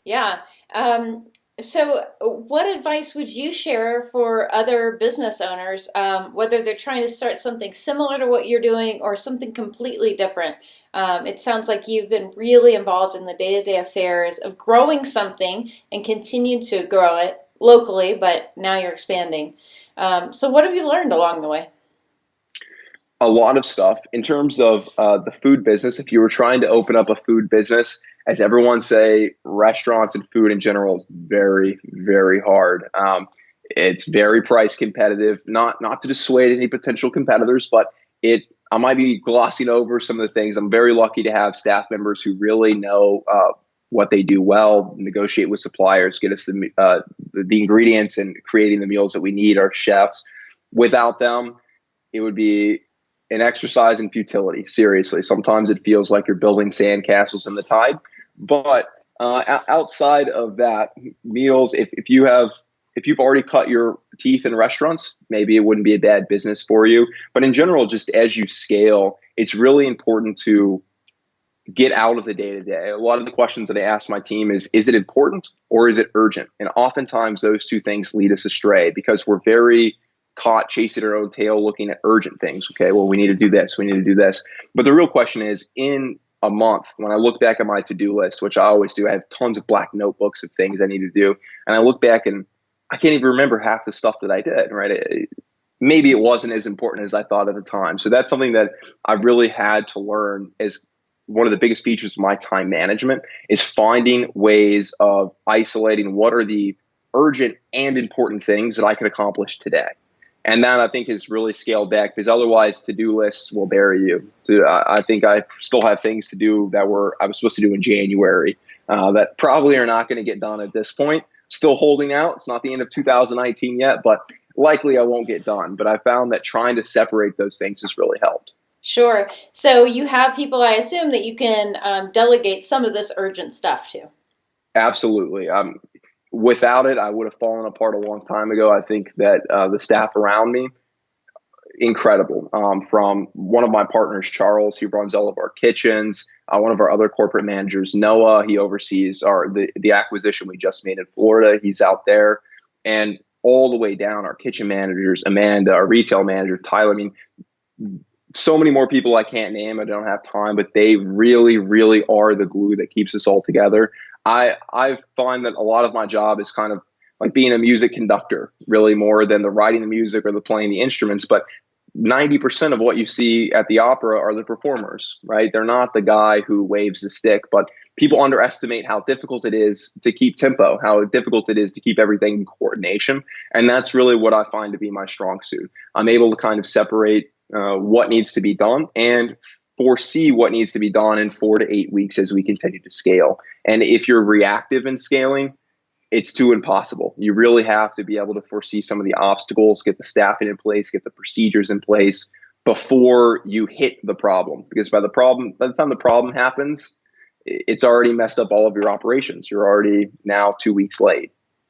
Yeah. So, what advice would you share for other business owners, whether they're trying to start something similar to what you're doing or something completely different? It sounds like you've been really involved in the day-to-day affairs of growing something and continue to grow it locally, but now you're expanding. So, what have you learned along the way? A lot of stuff in terms of the food business. If you were trying to open up a food business, as everyone say, restaurants and food in general is very, very hard. It's very price competitive. Not to dissuade any potential competitors, but it. I might be glossing over some of the things. I'm very lucky to have staff members who really know what they do well, negotiate with suppliers, get us the ingredients and creating the meals that we need. Our chefs. Without them, it would be an exercise in futility. Seriously, sometimes it feels like you're building sandcastles in the tide. But outside of that, meals. If you've already cut your teeth in restaurants, maybe it wouldn't be a bad business for you. But in general, just as you scale, it's really important to get out of the day to day. A lot of the questions that I ask my team is it important or is it urgent? And oftentimes those two things lead us astray because we're very caught chasing our own tail looking at urgent things. Okay, well, we need to do this, we need to do this. But the real question is in a month, when I look back at my to-do list, which I always do, I have tons of black notebooks of things I need to do. And I look back and I can't even remember half the stuff that I did, right? Maybe it wasn't as important as I thought at the time. So that's something that I really had to learn as one of the biggest features of my time management is finding ways of isolating what are the urgent and important things that I can accomplish today. And that I think is really scaled back because otherwise to-do lists will bury you. So I think I still have things to do that I was supposed to do in January that probably are not going to get done at this point. Still holding out. It's not the end of 2019 yet, but likely I won't get done. But I found that trying to separate those things has really helped. Sure. So, you have people, I assume, that you can delegate some of this urgent stuff to. Absolutely. Without it, I would have fallen apart a long time ago. I think that the staff around me, incredible. From one of my partners, Charles, he runs all of our kitchens. One of our other corporate managers, Noah, he oversees the acquisition we just made in Florida. He's out there, and all the way down, our kitchen managers, Amanda, our retail manager, Tyler. I mean, so many more people I can't name. I don't have time, but they really, really are the glue that keeps us all together. I find that a lot of my job is kind of like being a music conductor, really more than the writing the music or the playing the instruments. But 90% of what you see at the opera are the performers, right? They're not the guy who waves the stick, but people underestimate how difficult it is to keep tempo, how difficult it is to keep everything in coordination. And that's really what I find to be my strong suit. I'm able to kind of separate what needs to be done and foresee what needs to be done in 4 to 8 weeks as we continue to scale. And if you're reactive in scaling, it's too impossible. You really have to be able to foresee some of the obstacles, get the staffing in place, get the procedures in place before you hit the problem. Because by the time the problem happens, it's already messed up all of your operations. You're already now 2 weeks late.